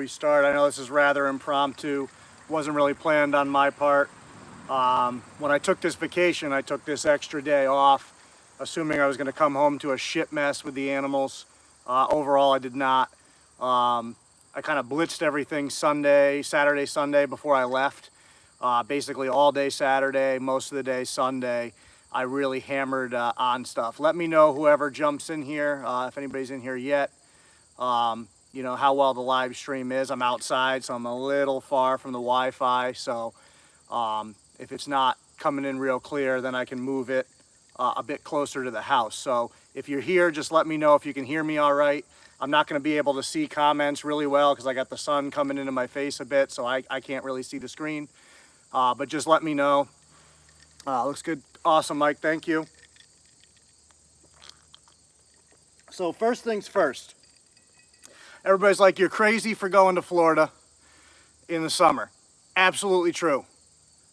we start. I know this is rather impromptu, wasn't really planned on my part. When I took this vacation, I took this extra day off, assuming I was going to come home to a shit mess with the animals. Overall, I did not. I kind of blitzed everything Saturday, Sunday before I left. Basically all day Saturday, most of the day Sunday, I really hammered on stuff. Let me know, whoever jumps in here, if anybody's in here yet, you know, how well the live stream is. I'm outside, so I'm a little far from the Wi-Fi. So if it's not coming in real clear, then I can move it a bit closer to the house. So if you're here, just let me know if you can hear me all right. I'm not going to be able to see comments really well because I got the sun coming into my face a bit, so I can't really see the screen. But just let me know. Looks good. Awesome, Mike. Thank you. So first things first. Everybody's like, you're crazy for going to Florida in the summer. Absolutely true.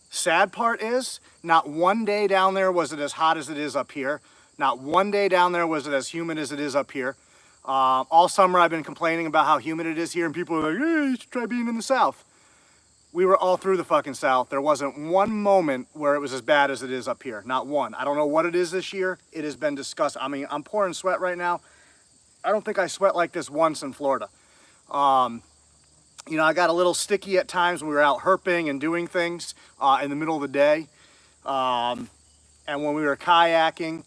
Sad part is, not one day down there was it as hot as it is up here. Not one day down there was it as humid as it is up here. All summer I've been complaining about how humid it is here, and people are like, hey, you should try being in the South. We were all through the fucking South. There wasn't one moment where it was as bad as it is up here. Not one. I don't know what it is this year. It has been disgusting. I mean, I'm pouring sweat right now. I don't think I sweat like this once in Florida. You know, I got a little sticky at times when we were out herping and doing things in the middle of the day. And when we were kayaking,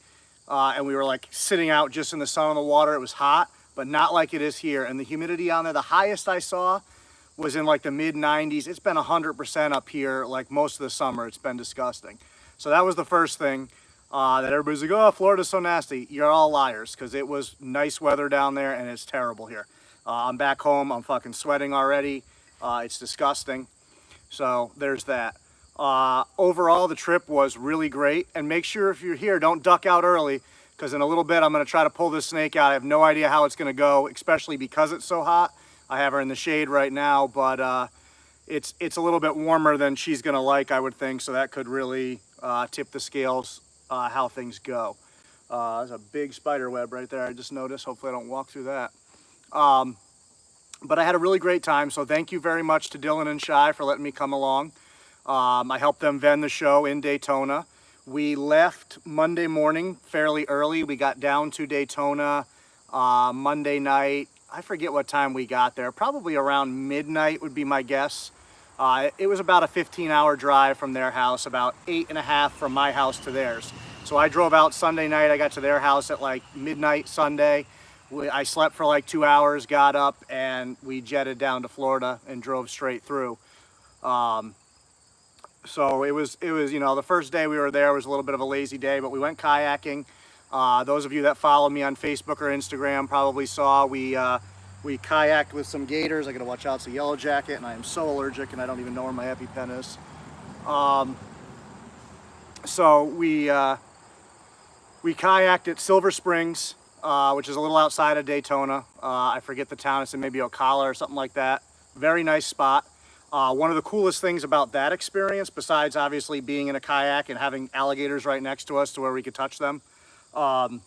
and we were like sitting out just in the sun on the water, it was hot, but not like it is here. And the humidity on there, the highest I saw was in like the mid 90s. It's been 100% up here like most of the summer. It's been disgusting. So that was the first thing that everybody's like, oh, Florida's so nasty. You're all liars, because it was nice weather down there and it's terrible here. I'm back home, I'm fucking sweating already. It's disgusting. So there's that. Overall, the trip was really great, and make sure if you're here, don't duck out early, because in a little bit I'm going to try to pull this snake out. I have no idea how it's going to go, especially because it's so hot. I have her in the shade right now, but it's a little bit warmer than she's going to like, I would think, so that could really tip the scales how things go. There's a big spider web right there, I just noticed. Hopefully I don't walk through that. But I had a really great time, so thank you very much to Dylan and Shai for letting me come along. I helped them vend the show in Daytona. We left Monday morning fairly early. We got down to Daytona Monday night. I forget what time we got there. Probably around midnight would be my guess. It was about a 15-hour drive from their house, about 8.5 from my house to theirs. So I drove out Sunday night. I got to their house at like midnight Sunday. I slept for like 2 hours, got up, and we jetted down to Florida and drove straight through. So it was, you know, the first day we were there was a little bit of a lazy day, but we went kayaking. Those of you that follow me on Facebook or Instagram probably saw we kayaked with some gators. I gotta watch out, it's a yellow jacket, and I am so allergic, and I don't even know where my EpiPen is. So we kayaked at Silver Springs, which is a little outside of Daytona. I forget the town, it's in maybe Ocala or something like that. Very nice spot. One of the coolest things about that experience, besides obviously being in a kayak and having alligators right next to us to where we could touch them, and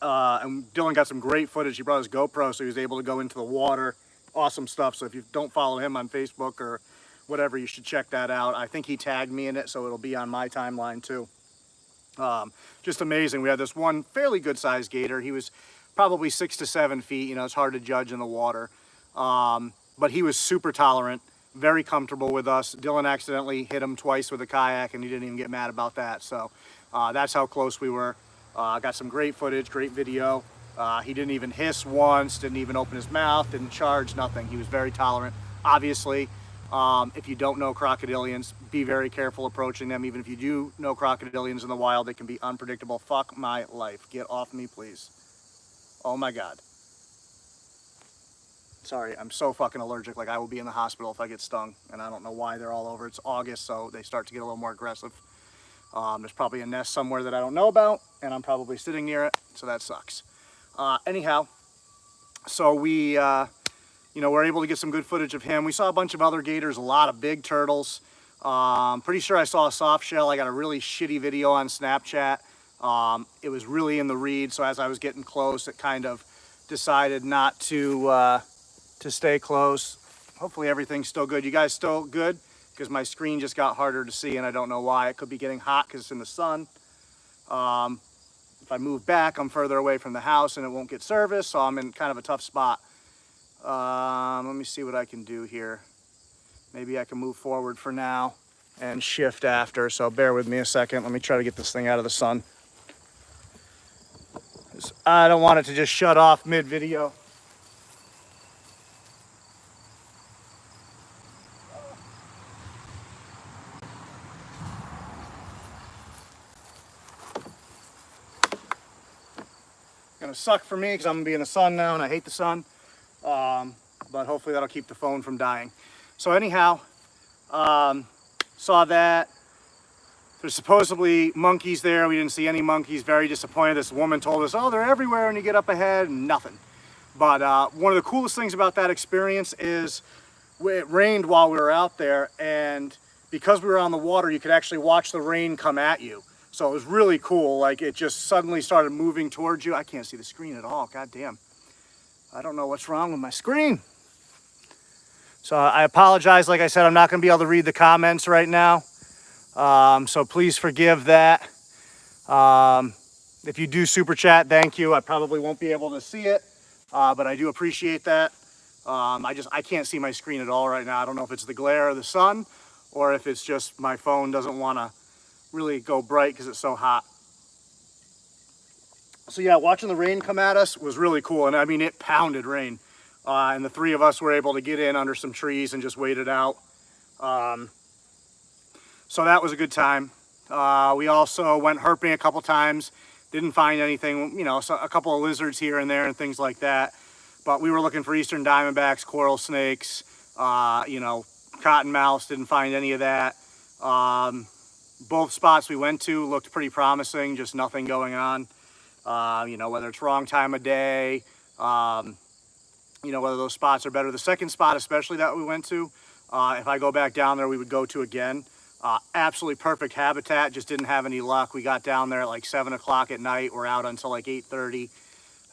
Dylan got some great footage. He brought his GoPro, so he was able to go into the water. Awesome stuff. So if you don't follow him on Facebook or whatever, you should check that out. I think he tagged me in it, so it'll be on my timeline too. Just amazing. We had this one fairly good sized gator. He was probably 6 to 7 feet. You know, it's hard to judge in the water. But he was super tolerant, very comfortable with us. Dylan accidentally hit him twice with a kayak, and he didn't even get mad about that. So that's how close we were. Got some great footage, great video. He didn't even hiss once, didn't even open his mouth, didn't charge, nothing. He was very tolerant. Obviously, if you don't know crocodilians, be very careful approaching them. Even if you do know crocodilians in the wild, they can be unpredictable. Fuck my life. Get off me, please. Oh my God. Sorry, I'm so fucking allergic. Like, I will be in the hospital if I get stung, and I don't know why they're all over. It's August, so they start to get a little more aggressive. There's probably a nest somewhere that I don't know about, and I'm probably sitting near it, so that sucks. Anyhow, so we, you know, we're able to get some good footage of him. We saw a bunch of other gators, a lot of big turtles. Pretty sure I saw a soft shell. I got a really shitty video on Snapchat. It was really in the reed, so as I was getting close, it kind of decided not to to stay close. Hopefully everything's still good. You guys still good? Because my screen just got harder to see and I don't know why. It could be getting hot because it's in the sun. If I move back, I'm further away from the house and it won't get service, so I'm in kind of a tough spot. Let me see what I can do here. Maybe I can move forward for now and shift after, so bear with me a second. Let me try to get this thing out of the sun. I don't want it to just shut off mid-video. Gonna suck for me because I'm gonna be in the sun now and I hate the sun. But hopefully that'll keep the phone from dying. So anyhow, saw that. There's supposedly monkeys there. We didn't see any monkeys. Very disappointed. This woman told us, oh, they're everywhere, and you get up ahead, and nothing. But one of the coolest things about that experience is it rained while we were out there, and because we were on the water, you could actually watch the rain come at you. So it was really cool. Like, it just suddenly started moving towards you. I can't see the screen at all. God damn. I don't know what's wrong with my screen. So I apologize. Like I said, I'm not going to be able to read the comments right now. So please forgive that. If you do super chat, thank you. I probably won't be able to see it, but I do appreciate that. I can't see my screen at all right now. I don't know if it's the glare of the sun or if it's just my phone doesn't want to really go bright because it's so hot. So yeah, watching the rain come at us was really cool. And I mean, it pounded rain. And the three of us were able to get in under some trees and just wait it out. So that was a good time. We also went herping a couple times. Didn't find anything, you know, so a couple of lizards here and there and things like that. But we were looking for eastern diamondbacks, coral snakes, you know, cottonmouths. Didn't find any of that. Both spots we went to looked pretty promising, just nothing going on. You know, whether it's wrong time of day, you know, whether those spots are better. The second spot, especially that we went to, if I go back down there, we would go to again. Absolutely perfect habitat, just didn't have any luck. We got down there at like 7 o'clock at night. We're out until like 8:30,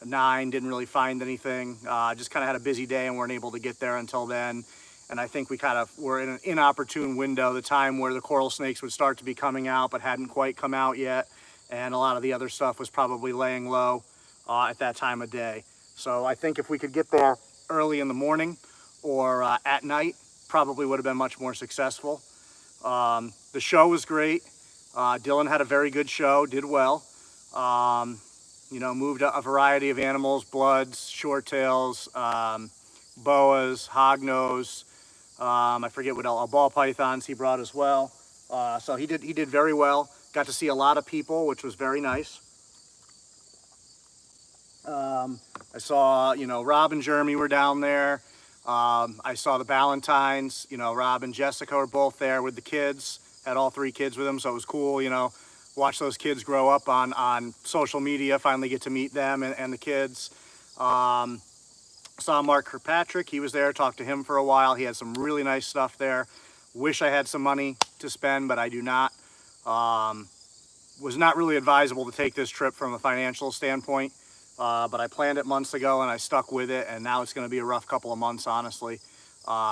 9, didn't really find anything. Just kind of had a busy day and weren't able to get there until then. And I think we kind of were in an inopportune window, the time where the coral snakes would start to be coming out, but hadn't quite come out yet. And a lot of the other stuff was probably laying low at that time of day. So I think if we could get there early in the morning or at night, probably would have been much more successful. The show was great. Dylan had a very good show, did well. You know, moved a variety of animals, bloods, short tails, boas, hognose. I forget what else, ball pythons he brought as well. So he did very well. Got to see a lot of people, which was very nice. I saw, you know, Rob and Jeremy were down there. I saw the Valentines, you know, Rob and Jessica were both there with the kids, had all 3 kids with them. So it was cool, you know, watch those kids grow up on social media, finally get to meet them and the kids. Saw Mark Kirkpatrick, he was there, talked to him for a while. He had some really nice stuff there. Wish I had some money to spend, but I do not. Was not really advisable to take this trip from a financial standpoint. But I planned it months ago and I stuck with it, and now it's going to be a rough couple of months, honestly.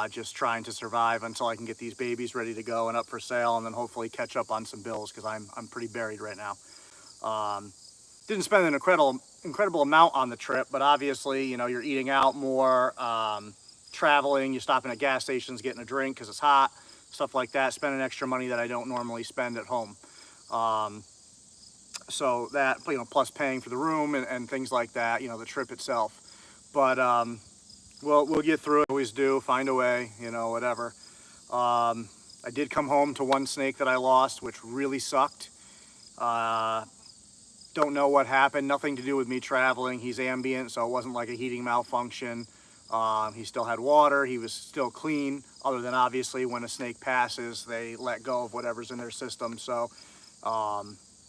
Just trying to survive until I can get these babies ready to go and up for sale, and then hopefully catch up on some bills because I'm pretty buried right now. Didn't spend an incredible amount on the trip, but obviously, you know, you're eating out more, traveling, you're stopping at gas stations, getting a drink because it's hot, stuff like that, spending extra money that I don't normally spend at home. So that, you know, plus paying for the room and things like that, you know, the trip itself. But we'll get through it, always do, find a way, you know, whatever. I did come home to one snake that I lost, which really sucked. Don't know what happened, nothing to do with me traveling. He's ambient, so it wasn't like a heating malfunction. He still had water, he was still clean, other than obviously when a snake passes, they let go of whatever's in their system. So,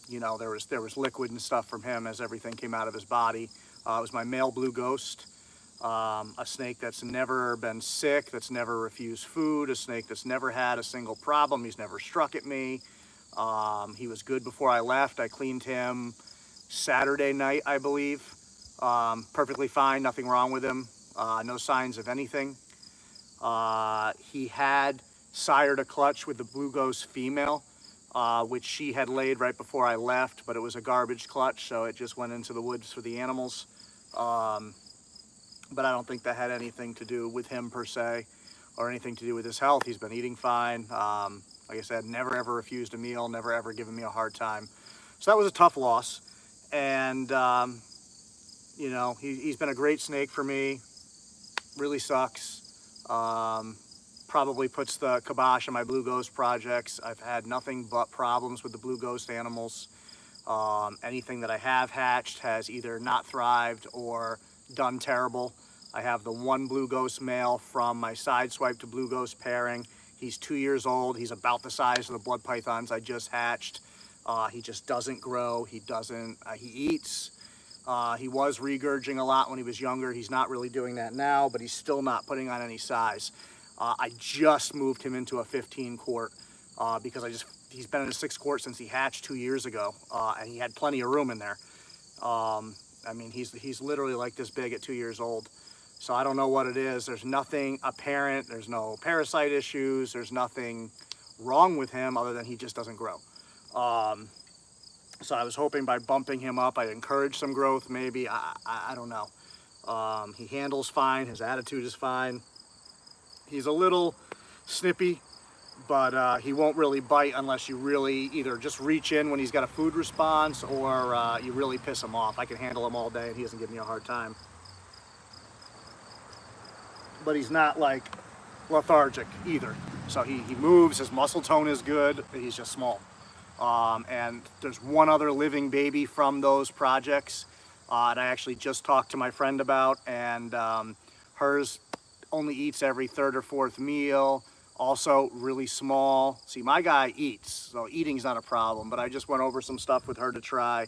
you know, there was liquid and stuff from him as everything came out of his body. It was my male blue ghost, a snake that's never been sick, that's never refused food, a snake that's never had a single problem. He's never struck at me. He was good before I left. I cleaned him Saturday night, I believe. Perfectly fine, nothing wrong with him. no signs of anything. He had sired a clutch with the Blue Ghost female, which she had laid right before I left, but it was a garbage clutch, so it just went into the woods for the animals. But I don't think that had anything to do with him per se, or anything to do with his health. He's been eating fine. Like I said, never ever refused a meal, never ever given me a hard time. So that was a tough loss. And, you know, he's been a great snake for me. Really sucks. Probably puts the kibosh on my Blue Ghost projects. I've had nothing but problems with the Blue Ghost animals. Anything that I have hatched has either not thrived or done terrible. I have the one Blue Ghost male from my Sideswipe to Blue Ghost pairing. He's 2 years old. He's about the size of the blood pythons I just hatched. He just doesn't grow. He eats. He was regurging a lot when he was younger. He's not really doing that now, but he's still not putting on any size. I just moved him into a 15 quart because he's been in a 6 quart since he hatched 2 years ago, and he had plenty of room in there. I mean, he's literally like this big at 2 years old. So I don't know what it is. There's nothing apparent. There's no parasite issues. There's nothing wrong with him other than he just doesn't grow. So I was hoping by bumping him up, I'd encourage some growth maybe. I don't know. He handles fine. His attitude is fine. He's a little snippy, but he won't really bite unless you really either just reach in when he's got a food response or you really piss him off. I can handle him all day and he doesn't give me a hard time. But he's not like lethargic either. So he moves, his muscle tone is good, he's just small. And there's one other living baby from those projects that I actually just talked to my friend about, and hers only eats every 3rd or 4th meal, also really small. See, my guy eats, so eating's not a problem, but I just went over some stuff with her to try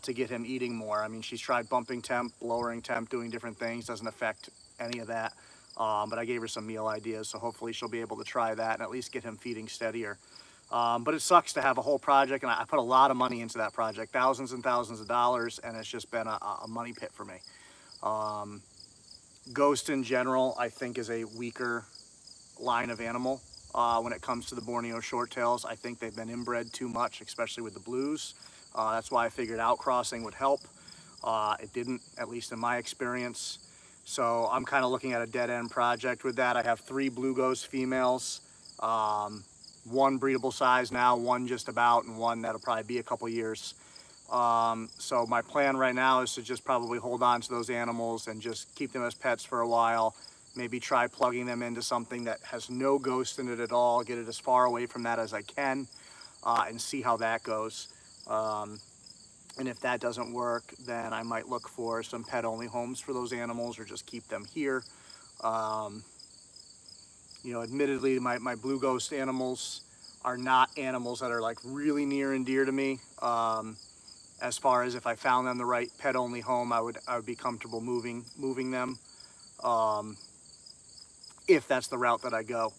to get him eating more. I mean, she's tried bumping temp, lowering temp, doing different things, doesn't affect any of that. But I gave her some meal ideas, so hopefully she'll be able to try that and at least get him feeding steadier. But it sucks to have a whole project, and I put a lot of money into that project, thousands and thousands of dollars, and it's just been a money pit for me. Ghost in general, I think, is a weaker line of animal when it comes to the Borneo shorttails. I think they've been inbred too much, especially with the blues. That's why I figured outcrossing would help. It didn't, at least in my experience. So I'm kind of looking at a dead-end project with that. I have 3 Blue Ghost females, 1 breedable size now, 1 just about, and 1 that'll probably be a couple years. So my plan right now is to just probably hold on to those animals and just keep them as pets for a while. Maybe try plugging them into something that has no ghost in it at all, get it as far away from that as I can, and see how that goes. And if that doesn't work, then I might look for some pet-only homes for those animals or just keep them here. You know, admittedly, my Blue Ghost animals are not animals that are like really near and dear to me. As far as if I found them the right pet-only home, I would be comfortable moving them, if that's the route that I go.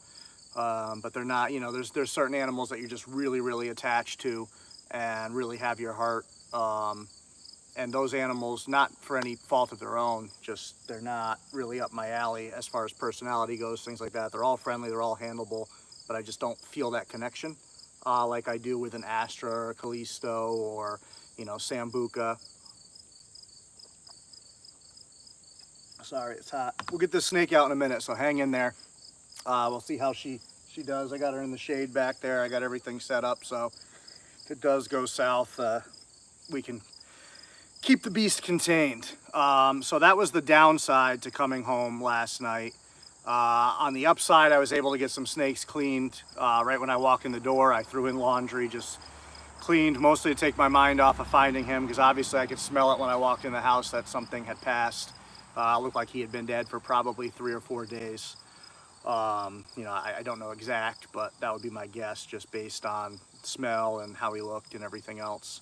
But they're not, you know, there's certain animals that you're just really, really attached to and really have your heart. And those animals, not for any fault of their own, just they're not really up my alley as far as personality goes, things like that. They're all friendly, they're all handleable, but I just don't feel that connection like I do with an Astra or a Callisto or, you know, Sambuca. Sorry, it's hot. We'll get this snake out in a minute, so hang in there. We'll see how she does. I got her in the shade back there. I got everything set up, so if it does go south, we can keep the beast contained. So that was the downside to coming home last night. On the upside, I was able to get some snakes cleaned right when I walked in the door. I threw in laundry, just cleaned, mostly to take my mind off of finding him, because obviously I could smell it when I walked in the house that something had passed. Looked like he had been dead for probably 3 or 4 days. You know, I don't know exact, but that would be my guess, just based on smell and how he looked and everything else.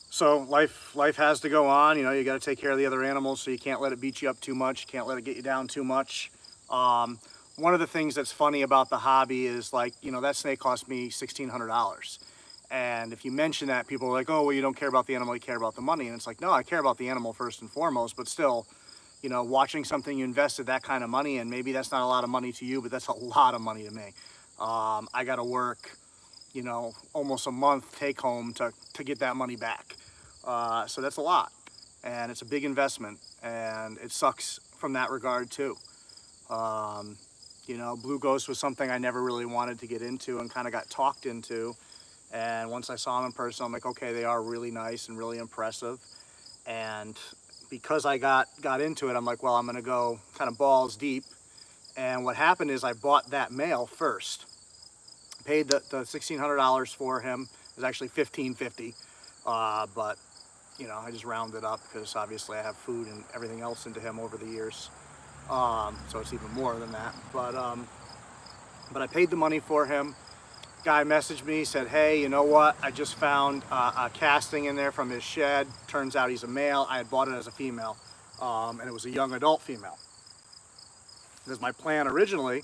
So life has to go on. You know, you got to take care of the other animals, so you can't let it beat you up too much. You can't let it get you down too much. One of the things that's funny about the hobby is, like, you know, that snake cost me $1,600, And if you mention that, people are like, oh, well, you don't care about the animal, you care about the money. And it's like, no, I care about the animal first and foremost, but still, you know, watching something you invested that kind of money in, maybe that's not a lot of money to you, but that's a lot of money to me. I got to work, you know, almost a month take home to get that money back. So that's a lot, and it's a big investment, and it sucks from that regard too. You know, Blue Ghost was something I never really wanted to get into and kind of got talked into. And once I saw them in person, I'm like, okay, they are really nice and really impressive. And because I got into it, I'm like, well, I'm gonna go kind of balls deep. And what happened is I bought that male first. Paid the $1,600 for him. It was actually $1,550, but you know, I just rounded up because obviously I have food and everything else into him over the years. So it's even more than that. But I paid the money for him. Guy messaged me, said, hey, you know what? I just found a casting in there from his shed. Turns out he's a male. I had bought it as a female, and it was a young adult female. Because my plan originally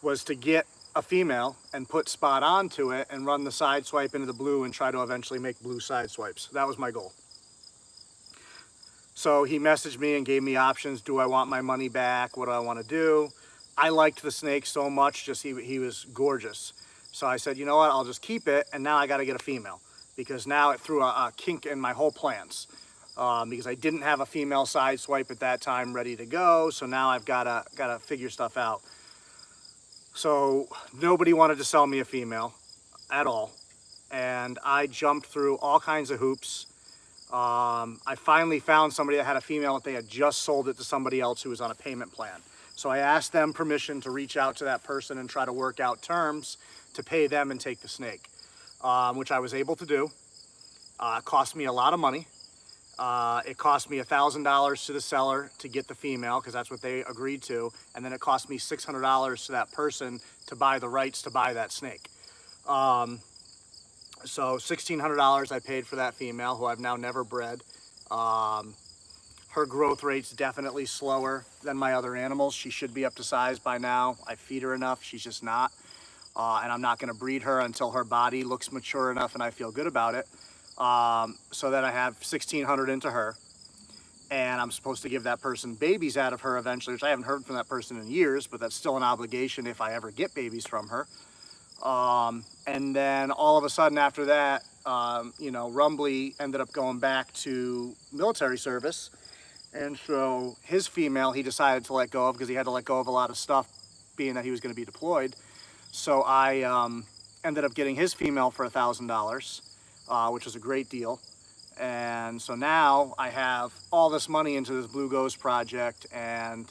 was to get a female and put Spot onto it and run the side swipe into the blue and try to eventually make blue side swipes. That was my goal. So he messaged me and gave me options. Do I want my money back? What do I want to do? I liked the snake so much, just he was gorgeous. So I said, you know what, I'll just keep it, and now I got to get a female, because now it threw a kink in my whole plans. Because I didn't have a female side swipe at that time ready to go, so now I've got to figure stuff out. So nobody wanted to sell me a female at all, and I jumped through all kinds of hoops. I finally found somebody that had a female that they had just sold it to somebody else who was on a payment plan. So I asked them permission to reach out to that person and try to work out terms to pay them and take the snake, which I was able to do. It cost me a lot of money. It cost me $1,000 to the seller to get the female, because that's what they agreed to, and then it cost me $600 to that person to buy the rights to buy that snake. So $1,600 I paid for that female, who I've now never bred. Her growth rate's definitely slower than my other animals. She should be up to size by now. I feed her enough, she's just not. And I'm not gonna breed her until her body looks mature enough and I feel good about it. So then I have 1,600 into her, and I'm supposed to give that person babies out of her eventually, which I haven't heard from that person in years, but that's still an obligation if I ever get babies from her. And then all of a sudden after that, you know, Rumbly ended up going back to military service. And so his female, he decided to let go of, because he had to let go of a lot of stuff, being that he was going to be deployed. So I ended up getting his female for $1,000, which was a great deal. And so now I have all this money into this Blue Ghost project, and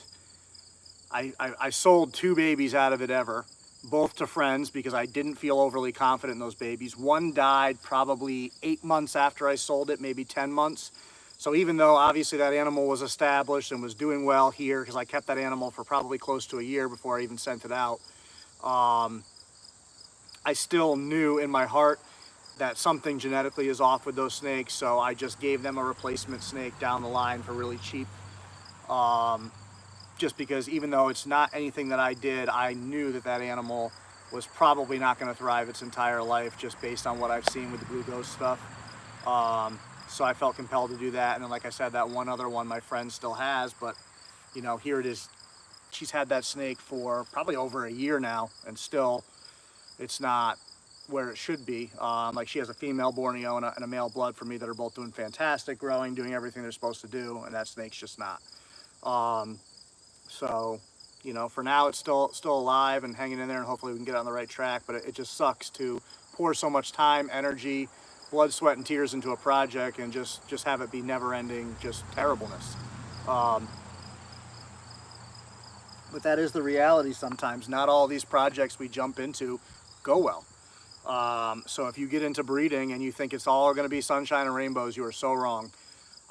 I sold 2 babies out of it ever, both to friends, because I didn't feel overly confident in those babies. One died probably 8 months after I sold it, maybe 10 months. So even though obviously that animal was established and was doing well here, because I kept that animal for probably close to a year before I even sent it out, I still knew in my heart that something genetically is off with those snakes, so I just gave them a replacement snake down the line for really cheap. Just because even though it's not anything that I did, I knew that that animal was probably not going to thrive its entire life, just based on what I've seen with the Blue Ghost stuff. So I felt compelled to do that. And then, like I said, that one other one my friend still has, but you know, here it is. She's had that snake for probably over a year now, and still it's not where it should be. Like, she has a female Borneo and a male blood for me that are both doing fantastic, growing, doing everything they're supposed to do, and that snake's just not. So, you know, for now it's still alive and hanging in there, and hopefully we can get on the right track, but it just sucks to pour so much time, energy, blood, sweat, and tears into a project and just have it be never-ending, just terribleness. But that is the reality sometimes. Not all these projects we jump into go well. So if you get into breeding and you think it's all going to be sunshine and rainbows, you are so wrong.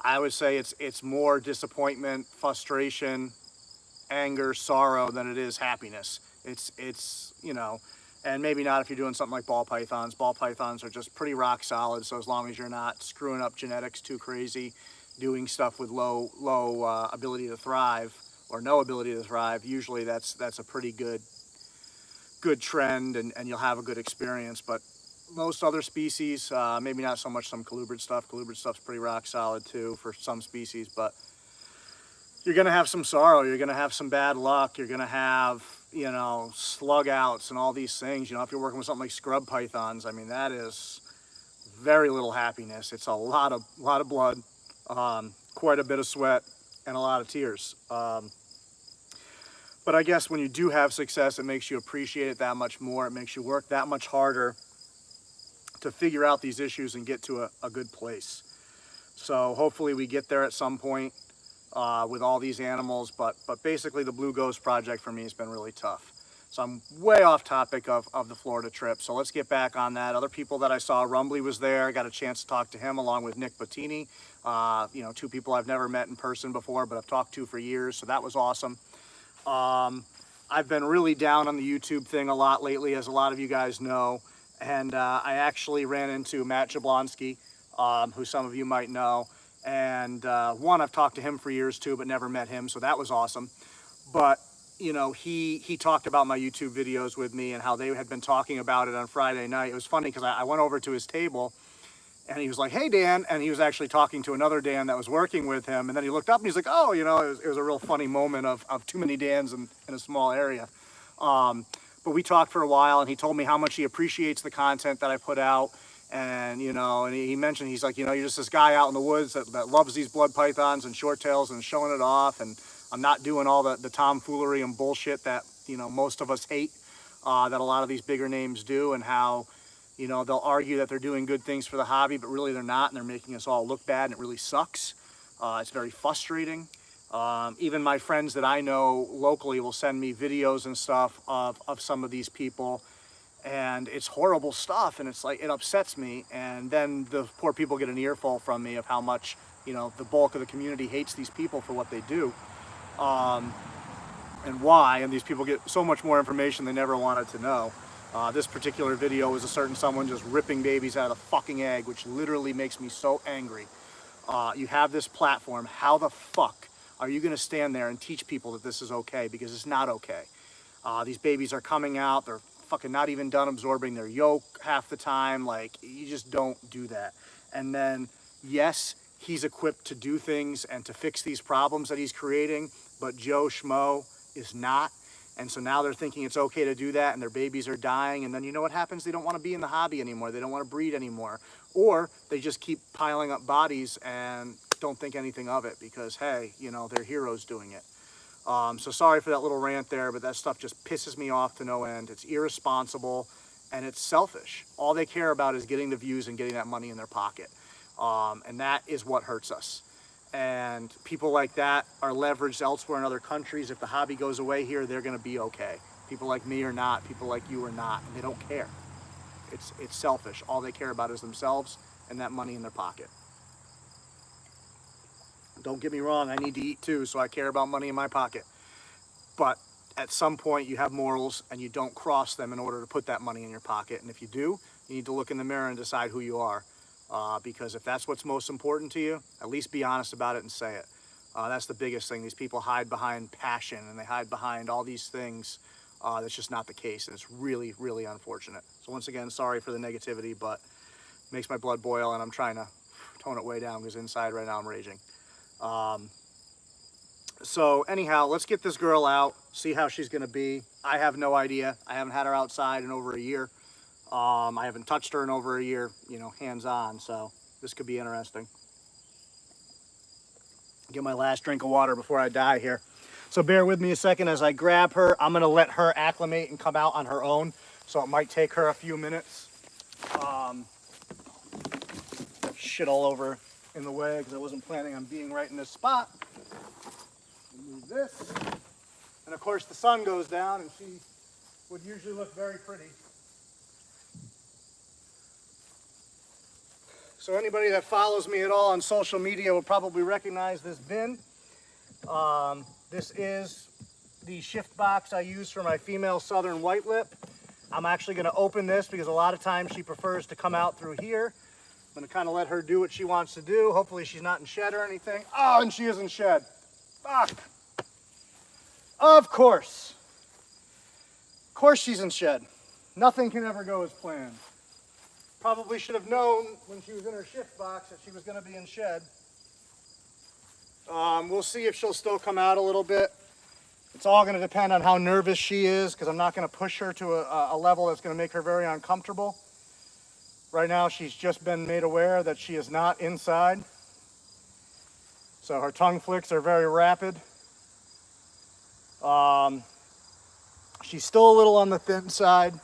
I would say it's more disappointment, frustration, anger, sorrow than it is happiness. It's you know, and maybe not if you're doing something like ball pythons. Ball pythons are just pretty rock solid, so as long as you're not screwing up genetics too crazy, doing stuff with low ability to thrive or no ability to thrive, usually that's a pretty good trend, and you'll have a good experience. But most other species, maybe not so much some colubrid stuff. Colubrid stuff's pretty rock solid too for some species, but you're gonna have some sorrow, you're gonna have some bad luck, you're gonna have, you know, slug outs and all these things. You know, if you're working with something like scrub pythons, I mean, that is very little happiness. It's a lot of blood, quite a bit of sweat, and a lot of tears. But I guess when you do have success, it makes you appreciate it that much more. It makes you work that much harder to figure out these issues and get to a good place. So hopefully we get there at some point with all these animals, but basically the Blue Ghost project for me has been really tough. So I'm way off topic of the Florida trip. So let's get back on that. Other people that I saw, Rumbly was there. I got a chance to talk to him along with Nick Bottini. You know, two people I've never met in person before, but I've talked to for years. So that was awesome. I've been really down on the YouTube thing a lot lately, as a lot of you guys know. And I actually ran into Matt Jablonski, who some of you might know. And one, I've talked to him for years too, but never met him. So that was awesome. But you know, he talked about my YouTube videos with me and how they had been talking about it on Friday night. It was funny because I went over to his table and he was like, "Hey, Dan," and he was actually talking to another Dan that was working with him. And then he looked up and he's like, "Oh, you know," it was a real funny moment of too many Dans in a small area. But we talked for a while and he told me how much he appreciates the content that I put out. And, you know, and he mentioned, he's like, you know, you're just this guy out in the woods that loves these blood pythons and short tails and showing it off. And I'm not doing all the tomfoolery and bullshit that, you know, most of us hate, that a lot of these bigger names do, and how, you know, they'll argue that they're doing good things for the hobby, but really they're not, and they're making us all look bad, and it really sucks. It's very frustrating. Even my friends that I know locally will send me videos and stuff of some of these people, and it's horrible stuff, and it's like, it upsets me. And then the poor people get an earful from me of how much, you know, the bulk of the community hates these people for what they do. And why, and these people get so much more information they never wanted to know. This particular video was a certain someone just ripping babies out of the fucking egg, which literally makes me so angry. You have this platform, how the fuck are you gonna stand there and teach people that this is okay? Because it's not okay. These babies are coming out, they're fucking not even done absorbing their yolk half the time. Like, you just don't do that. And then, yes, he's equipped to do things and to fix these problems that he's creating, but Joe Schmo is not. And so now they're thinking it's okay to do that, and their babies are dying. And then you know what happens? They don't want to be in the hobby anymore. They don't want to breed anymore. Or they just keep piling up bodies and don't think anything of it because, hey, you know, they're heroes doing it. So sorry for that little rant there, but that stuff just pisses me off to no end. It's irresponsible and it's selfish. All they care about is getting the views and getting that money in their pocket. And that is what hurts us. And people like that are leveraged elsewhere in other countries. If the hobby goes away here, they're gonna be okay. People like me are not, people like you are not, and they don't care. It's selfish. All they care about is themselves and that money in their pocket. Don't get me wrong, I need to eat too, so I care about money in my pocket. But at some point you have morals and you don't cross them in order to put that money in your pocket. And if you do, you need to look in the mirror and decide who you are. Because if that's what's most important to you, at least be honest about it and say it. That's the biggest thing. These people hide behind passion and they hide behind all these things. That's just not the case, and it's really, really unfortunate. So once again, sorry for the negativity, but it makes my blood boil, and I'm trying to tone it way down because inside right now I'm raging. So anyhow, let's get this girl out, see how she's gonna be. I have no idea. I haven't had her outside in over a year. I haven't touched her in over a year, you know, hands-on, so this could be interesting. Get my last drink of water before I die here. So bear with me a second as I grab her. I'm gonna let her acclimate and come out on her own, so it might take her a few minutes. Shit all over in the way because I wasn't planning on being right in this spot. Move this. And of course the sun goes down and she would usually look very pretty. So anybody that follows me at all on social media will probably recognize this bin. This is the shift box I use for my female southern white lip. I'm actually going to open this because a lot of times she prefers to come out through here. I'm going to kind of let her do what she wants to do. Hopefully she's not in shed or anything. Oh, and she is in shed. Fuck. Of course. Of course she's in shed. Nothing can ever go as planned. Probably should have known when she was in her shift box that she was going to be in shed. We'll see if she'll still come out a little bit. It's all going to depend on how nervous she is, because I'm not going to push her to a level that's going to make her very uncomfortable. Right now, she's just been made aware that she is not inside. So her tongue flicks are very rapid. She's still a little on the thin side.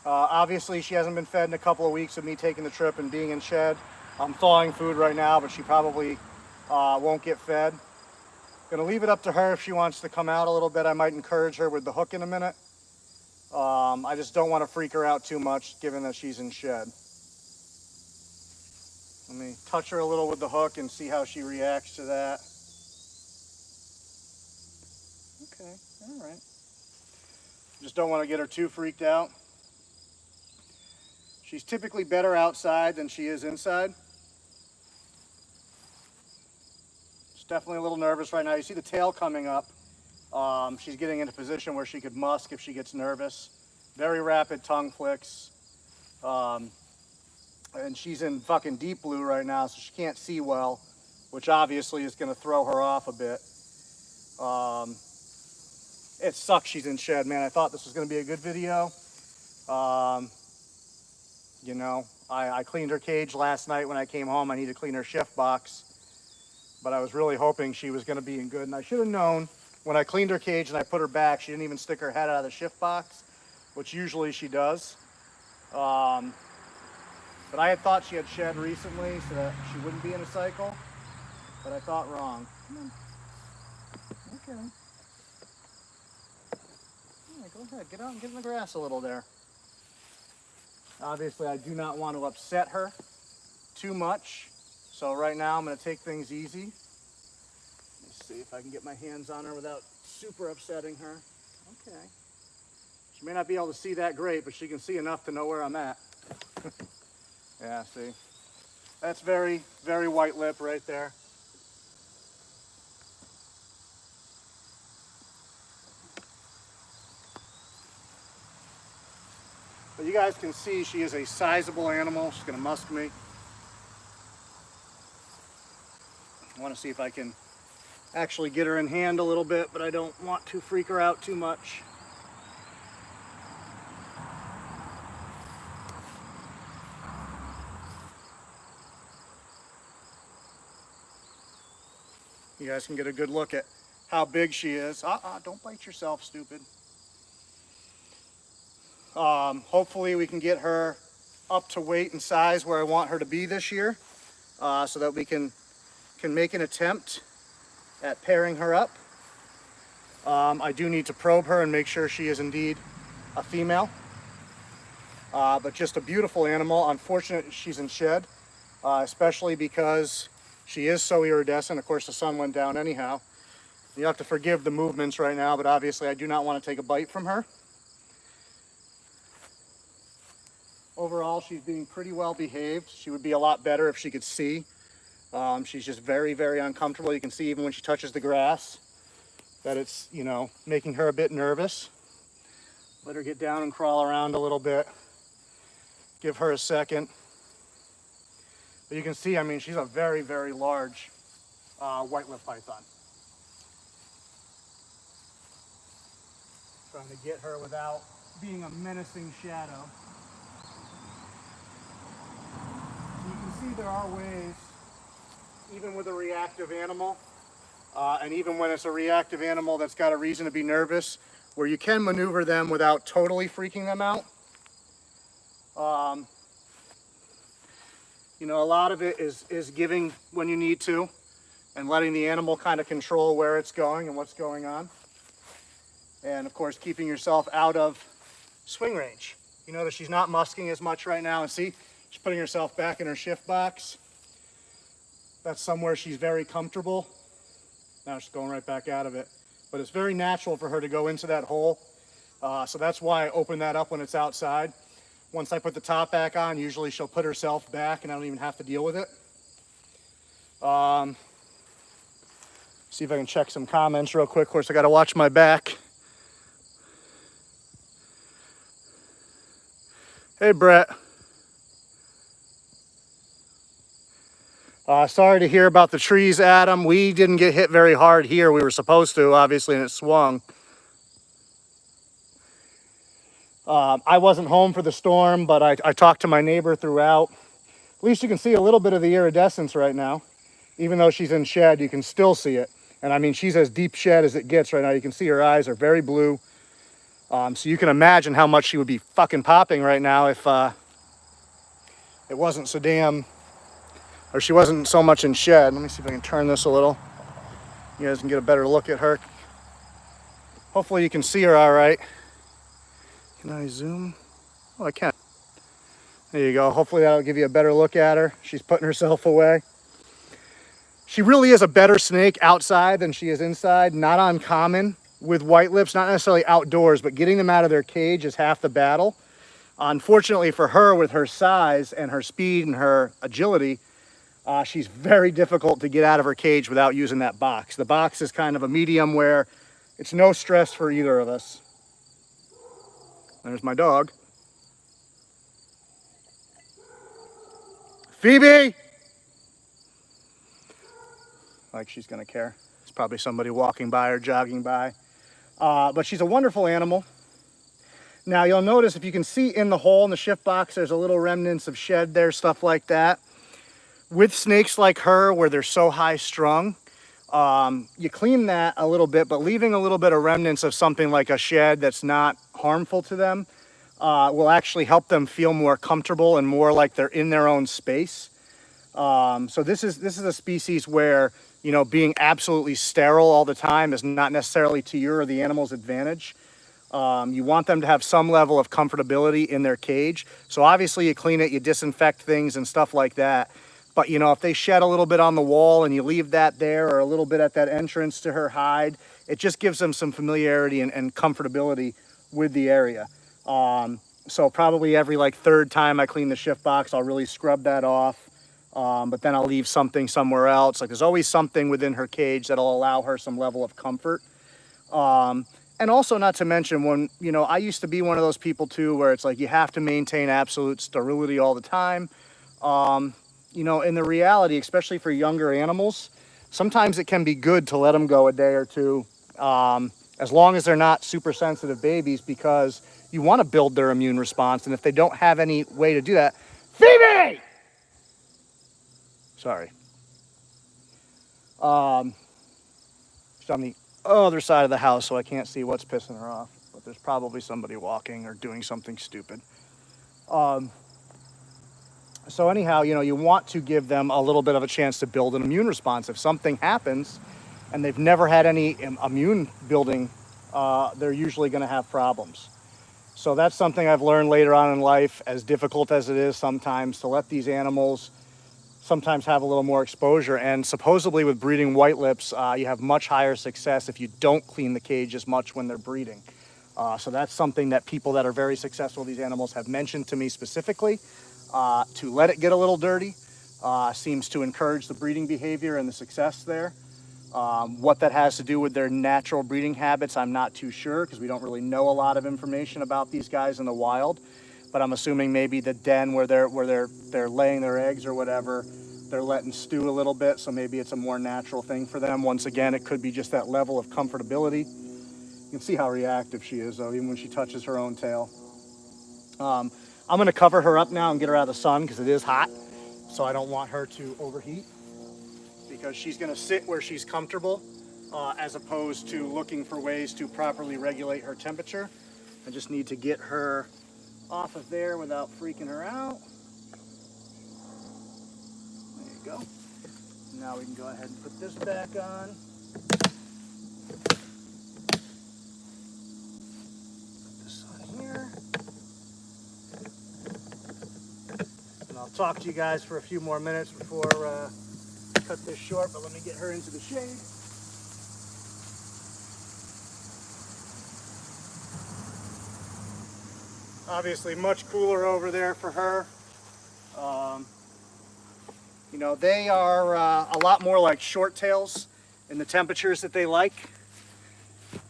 Obviously, she hasn't been fed in a couple of weeks of me taking the trip and being in shed. I'm thawing food right now, but she probably won't get fed. Gonna leave it up to her if she wants to come out a little bit. I might encourage her with the hook in a minute. I just don't want to freak her out too much, given that she's in shed. Let me touch her a little with the hook and see how she reacts to that. Okay, all right. Just don't want to get her too freaked out. She's typically better outside than she is inside. She's definitely a little nervous right now. You see the tail coming up. She's getting into a position where she could musk if she gets nervous. Very rapid tongue flicks. And she's in fucking deep blue right now, so she can't see well, which obviously is going to throw her off a bit. It sucks she's in shed, man. I thought this was going to be a good video. You know, I cleaned her cage last night when I came home. I need to clean her shift box. But I was really hoping she was going to be in good. And I should have known when I cleaned her cage and I put her back, she didn't even stick her head out of the shift box, which usually she does. But I had thought she had shed recently so that she wouldn't be in a cycle. But I thought wrong. Come on. Okay. All right, go ahead. Get out and get in the grass a little there. Obviously, I do not want to upset her too much. So right now, I'm going to take things easy. Let's see if I can get my hands on her without super upsetting her. Okay. She may not be able to see that great, but she can see enough to know where I'm at. Yeah, see? That's very, very white lip right there. But you guys can see she is a sizable animal. She's going to musk me. I want to see if I can actually get her in hand a little bit, but I don't want to freak her out too much. You guys can get a good look at how big she is. Don't bite yourself, stupid. Hopefully we can get her up to weight and size where I want her to be this year, so that we can make an attempt at pairing her up. I do need to probe her and make sure she is indeed a female. But just a beautiful animal. Unfortunately, she's in shed, especially because she is so iridescent. Of course, the sun went down anyhow. You have to forgive the movements right now, but obviously I do not want to take a bite from her. Overall, she's being pretty well behaved. She would be a lot better if she could see. She's just very, very uncomfortable. You can see even when she touches the grass that it's, you know, making her a bit nervous. Let her get down and crawl around a little bit. Give her a second. But you can see, I mean, she's a very, very large white-lipped python. Trying to get her without being a menacing shadow. So you can see there are ways, even with a reactive animal, and even when it's a reactive animal that's got a reason to be nervous, where you can maneuver them without totally freaking them out. You know, a lot of it is giving when you need to and letting the animal kind of control where it's going and what's going on. And of course, keeping yourself out of swing range. You notice she's not musking as much right now, and see, she's putting herself back in her shift box. That's somewhere she's very comfortable. Now she's going right back out of it. But it's very natural for her to go into that hole. So that's why I open that up when it's outside. Once I put the top back on, usually she'll put herself back and I don't even have to deal with it. See if I can check some comments real quick. Of course, I got to watch my back. Hey, Brett. Sorry to hear about the trees, Adam. We didn't get hit very hard here. We were supposed to, obviously, and it swung. I wasn't home for the storm, but I talked to my neighbor throughout. At least you can see a little bit of the iridescence right now. Even though she's in shed, you can still see it. And I mean, she's as deep shed as it gets right now. You can see her eyes are very blue. So you can imagine how much she would be fucking popping right now if it wasn't so damn, or she wasn't so much in shed. Let me see if I can turn this a little. You guys can get a better look at her. Hopefully you can see her all right. Can I zoom? Oh, I can. There you go. Hopefully that'll give you a better look at her. She's putting herself away. She really is a better snake outside than she is inside. Not uncommon with white lips, not necessarily outdoors, but getting them out of their cage is half the battle. Unfortunately for her, with her size and her speed and her agility, she's very difficult to get out of her cage without using that box. The box is kind of a medium where it's no stress for either of us. There's my dog. Phoebe! Like she's gonna care. It's probably somebody walking by or jogging by. But she's a wonderful animal. Now you'll notice if you can see in the hole in the shift box, there's a little remnants of shed there, stuff like that. With snakes like her, where they're so high strung, you clean that a little bit, but leaving a little bit of remnants of something like a shed that's not harmful to them will actually help them feel more comfortable and more like they're in their own space. So this is a species where, you know, being absolutely sterile all the time is not necessarily to your or the animal's advantage. You want them to have some level of comfortability in their cage. So obviously you clean it, you disinfect things and stuff like that. But, you know, if they shed a little bit on the wall and you leave that there, or a little bit at that entrance to her hide, it just gives them some familiarity and comfortability with the area. So probably every like third time I clean the shift box, I'll really scrub that off. But then I'll leave something somewhere else. Like there's always something within her cage that'll allow her some level of comfort. And also, not to mention, when, you know, I used to be one of those people too, where it's like you have to maintain absolute sterility all the time. You know, in the reality, especially for younger animals, sometimes it can be good to let them go a day or two, as long as they're not super sensitive babies, because you want to build their immune response. And if they don't have any way to do that, Phoebe! Sorry. She's on the other side of the house, so I can't see what's pissing her off, but there's probably somebody walking or doing something stupid. So anyhow, you know, you want to give them a little bit of a chance to build an immune response. If something happens and they've never had any immune building, they're usually going to have problems. So that's something I've learned later on in life, as difficult as it is sometimes, to let these animals sometimes have a little more exposure. And supposedly with breeding white lips, you have much higher success if you don't clean the cage as much when they're breeding. So that's something that people that are very successful with these animals have mentioned to me specifically. To let it get a little dirty seems to encourage the breeding behavior and the success there. What that has to do with their natural breeding habits, I'm not too sure, because we don't really know a lot of information about these guys in the wild. But I'm assuming maybe the den where they're laying their eggs or whatever, they're letting stew a little bit, so maybe it's a more natural thing for them. Once again, it could be just that level of comfortability. You can see how reactive she is, though, even when she touches her own tail. I'm going to cover her up now and get her out of the sun, because it is hot, so I don't want her to overheat, because she's going to sit where she's comfortable, as opposed to looking for ways to properly regulate her temperature. I just need to get her off of there without freaking her out. There you go. Now we can go ahead and put this back on. Put this on here. And I'll talk to you guys for a few more minutes before I cut this short, but let me get her into the shade. Obviously much cooler over there for her. You know, they are a lot more like short tails in the temperatures that they like.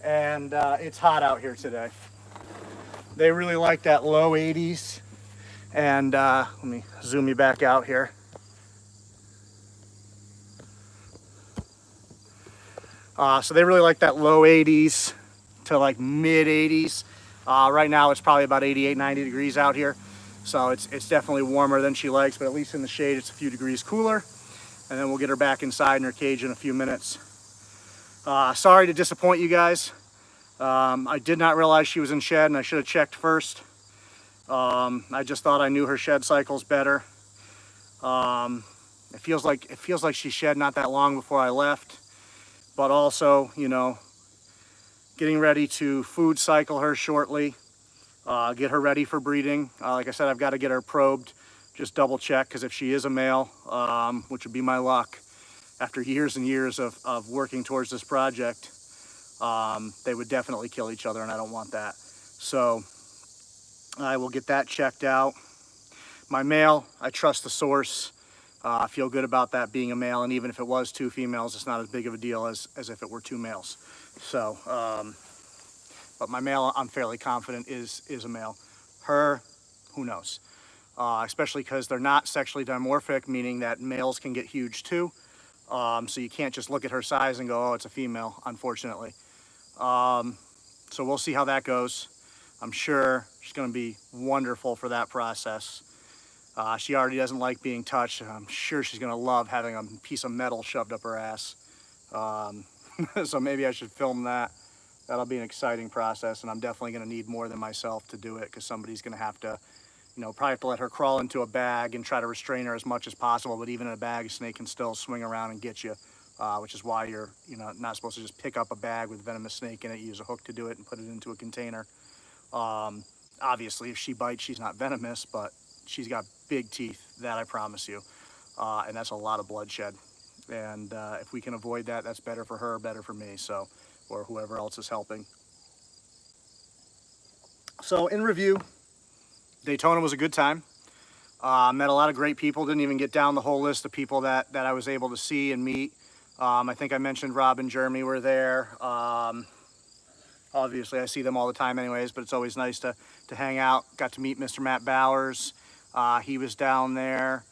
And it's hot out here today. They really like that low 80s. And let me zoom you back out here. So they really like that low 80s to like mid 80s. Right now it's probably about 88, 90 degrees out here. So it's definitely warmer than she likes, but at least in the shade it's a few degrees cooler. And then we'll get her back inside in her cage in a few minutes. Sorry to disappoint you guys. I did not realize she was in shed, and I should have checked first. I just thought I knew her shed cycles better. It feels like she shed not that long before I left, but also, you know, getting ready to food cycle her shortly, get her ready for breeding. Like I said, I've got to get her probed, just double check, because if she is a male, which would be my luck, after years and years of working towards this project, they would definitely kill each other, and I don't want that. So I will get that checked out. My male, I trust the source. I feel good about that being a male, and even if it was 2 females, it's not as big of a deal as if it were 2 males. So, but my male, I'm fairly confident is a male. Her, who knows? Especially because they're not sexually dimorphic, meaning that males can get huge too. So you can't just look at her size and go, oh, it's a female, unfortunately. So we'll see how that goes. I'm sure she's going to be wonderful for that process. She already doesn't like being touched, and I'm sure she's going to love having a piece of metal shoved up her ass. So maybe I should film that. That'll be an exciting process, and I'm definitely going to need more than myself to do it, because somebody's going to have to, you know, probably have to let her crawl into a bag and try to restrain her as much as possible. But even in a bag, a snake can still swing around and get you, which is why you're, you know, not supposed to just pick up a bag with venomous snake in it. You use a hook to do it and put it into a container. Obviously, if she bites, she's not venomous, but she's got big teeth, that I promise you, and that's a lot of bloodshed. And if we can avoid that, that's better for her, better for me, so, or whoever else is helping. So in review, Daytona was a good time. Met a lot of great people. Didn't even get down the whole list of people that I was able to see and meet. I think I mentioned Rob and Jeremy were there. Obviously, I see them all the time anyways, but it's always nice to hang out. Got to meet Mr. Matt Bowers. He was down there.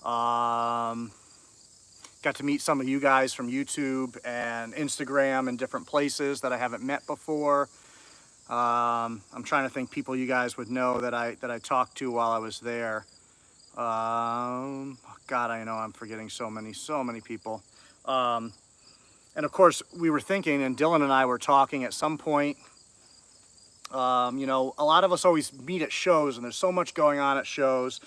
Got to meet some of you guys from YouTube and Instagram and different places that I haven't met before. I'm trying to think people you guys would know that I talked to while I was there. God, I know I'm forgetting so many people. And of course, we were thinking, and Dylan and I were talking at some point, you know, a lot of us always meet at shows, and there's so much going on at shows.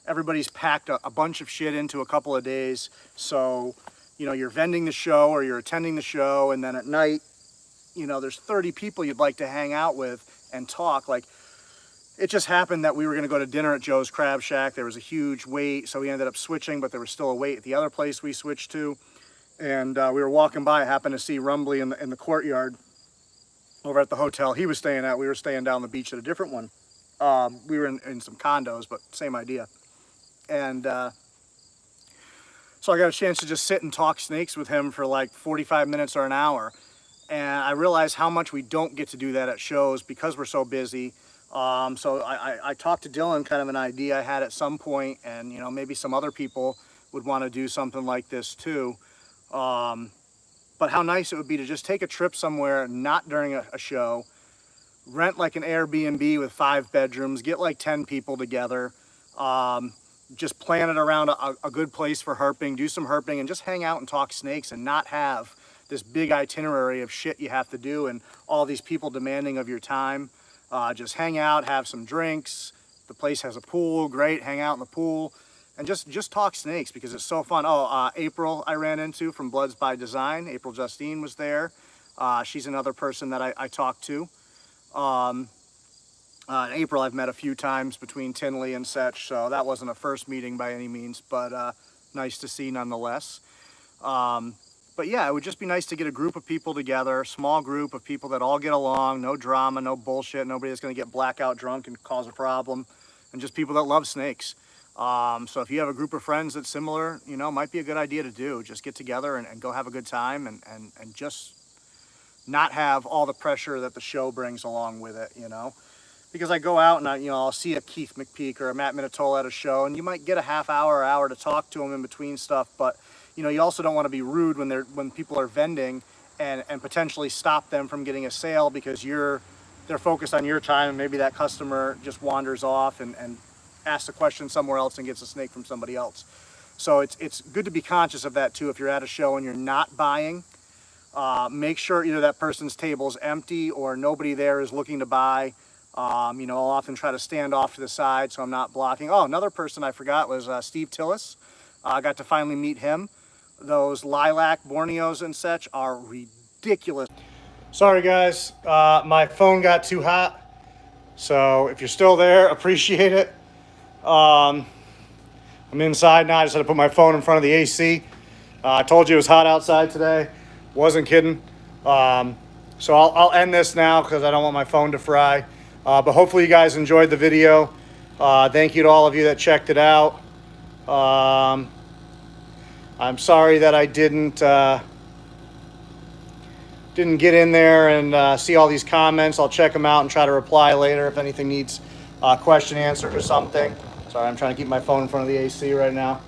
Everybody's packed a bunch of shit into a couple of days. So, you know, you're vending the show or you're attending the show, and then at night, you know, there's 30 people you'd like to hang out with and talk. Like, it just happened that we were going to go to dinner at Joe's Crab Shack. There was a huge wait, so we ended up switching, but there was still a wait at the other place we switched to. And we were walking by, I happened to see Rumbly in the courtyard over at the hotel he was staying at. We were staying down the beach at a different one. We were in some condos, but same idea. And so I got a chance to just sit and talk snakes with him for like 45 minutes or an hour. And I realized how much we don't get to do that at shows because we're so busy. So I talked to Dylan, kind of an idea I had at some point, and, you know, maybe some other people would want to do something like this too. But how nice it would be to just take a trip somewhere, not during a show, rent like an Airbnb with 5 bedrooms, get like 10 people together, just plan it around a good place for herping, do some herping, and just hang out and talk snakes and not have this big itinerary of shit you have to do and all these people demanding of your time. Just hang out, have some drinks. The place has a pool, great, hang out in the pool. And just talk snakes because it's so fun. Oh, April I ran into from Bloods by Design. April Justine was there. She's another person that I talked to. April I've met a few times between Tinley and Setch, so that wasn't a first meeting by any means, but nice to see nonetheless. But yeah, it would just be nice to get a group of people together, a small group of people that all get along, no drama, no bullshit, nobody that's going to get blackout drunk and cause a problem, and just people that love snakes. So if you have a group of friends that's similar, you know, might be a good idea to do. Just get together and go have a good time and just not have all the pressure that the show brings along with it, you know. Because I go out and I'll see a Keith McPeak or a Matt Minatola at a show, and you might get a half hour or hour to talk to them in between stuff, but you know, you also don't want to be rude when people are vending and potentially stop them from getting a sale because they're focused on your time, and maybe that customer just wanders off and asks a question somewhere else and gets a snake from somebody else. So it's good to be conscious of that too. If you're at a show and you're not buying, make sure either that person's table is empty or nobody there is looking to buy. You know, I'll often try to stand off to the side so I'm not blocking. Oh, another person I forgot was Steve Tillis. I got to finally meet him. Those lilac Borneos and such are ridiculous. Sorry guys, my phone got too hot. So if you're still there, appreciate it. I'm inside now. I just had to put my phone in front of the AC. I told you it was hot outside today. Wasn't kidding. So I'll end this now because I don't want my phone to fry. But hopefully you guys enjoyed the video. Thank you to all of you that checked it out. I'm sorry that I didn't get in there and see all these comments. I'll check them out and try to reply later if anything needs a question answered or something. Sorry, I'm trying to keep my phone in front of the AC right now.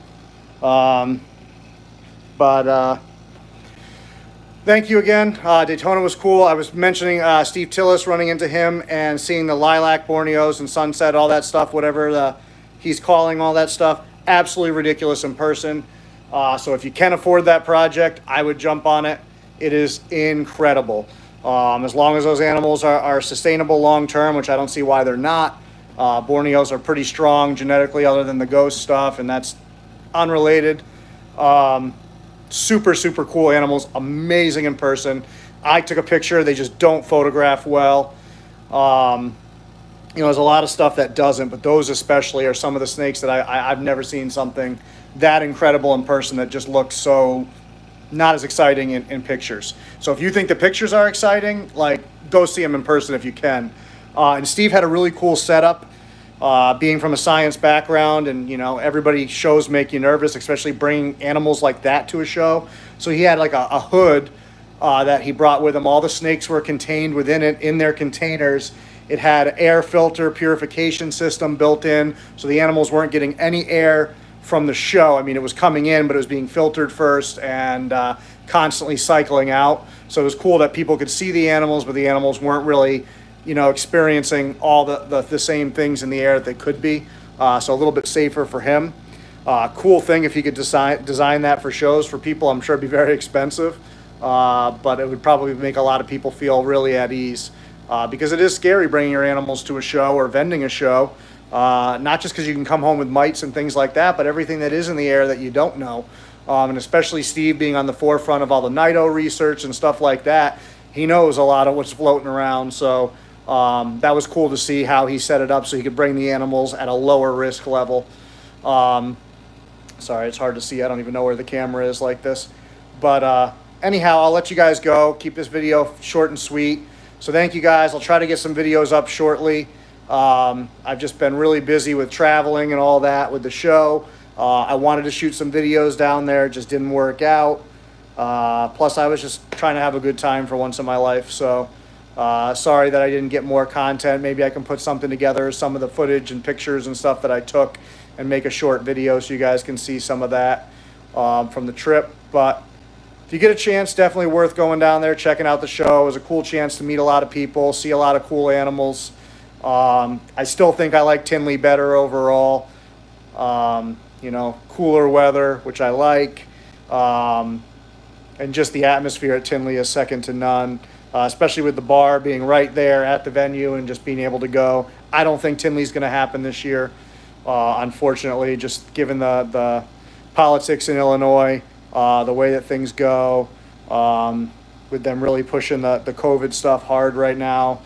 Thank you again. Daytona was cool. I was mentioning Steve Tillis, running into him and seeing the lilac Borneos and sunset, all that stuff, whatever he's calling all that stuff. Absolutely ridiculous in person. So if you can afford that project, I would jump on it. It is incredible. As long as those animals are sustainable long-term, which I don't see why they're not. Borneos are pretty strong genetically other than the ghost stuff, and that's unrelated. Super, super cool animals. Amazing in person. I took a picture. They just don't photograph well. You know, there's a lot of stuff that doesn't, but those especially are some of the snakes that I've never seen something that incredible in person that just looks so not as exciting in pictures. So if you think the pictures are exciting, like, go see them in person if you can. And Steve had a really cool setup, being from a science background, and you know, everybody shows make you nervous, especially bringing animals like that to a show. So he had like a hood that he brought with him. All the snakes were contained within it in their containers. It had air filter purification system built in, so the animals weren't getting any air from the show. I mean, it was coming in, but it was being filtered first and constantly cycling out. So it was cool that people could see the animals, but the animals weren't really, you know, experiencing all the same things in the air that they could be. So a little bit safer for him. Cool thing if you could design that for shows for people. I'm sure it'd be very expensive, but it would probably make a lot of people feel really at ease, because it is scary bringing your animals to a show or vending a show. Not just because you can come home with mites and things like that, but everything that is in the air that you don't know. And especially Steve being on the forefront of all the NITO research and stuff like that, he knows a lot of what's floating around. So that was cool to see how he set it up so he could bring the animals at a lower risk level. Sorry, it's hard to see. I don't even know where the camera is like this. But anyhow, I'll let you guys go. Keep this video short and sweet. So thank you guys. I'll try to get some videos up shortly. I've just been really busy with traveling and all that with the show. I wanted to shoot some videos down there. It just didn't work out. Plus, I was just trying to have a good time for once in my life. So sorry that I didn't get more content. Maybe I can put something together, some of the footage and pictures and stuff that I took, and make a short video so you guys can see some of that from the trip. But if you get a chance, definitely worth going down there, checking out the show. It was a cool chance to meet a lot of people, see a lot of cool animals. I still think I like Tinley better overall. You know, cooler weather, which I like. And just the atmosphere at Tinley is second to none, especially with the bar being right there at the venue and just being able to go. I don't think Tinley's going to happen this year, unfortunately, just given the politics in Illinois, the way that things go, with them really pushing the COVID stuff hard right now.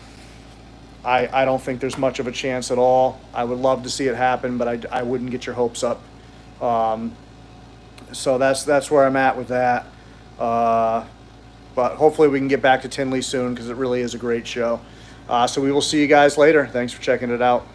I don't think there's much of a chance at all. I would love to see it happen, but I wouldn't get your hopes up. So that's where I'm at with that. But hopefully we can get back to Tinley soon because it really is a great show. So we will see you guys later. Thanks for checking it out.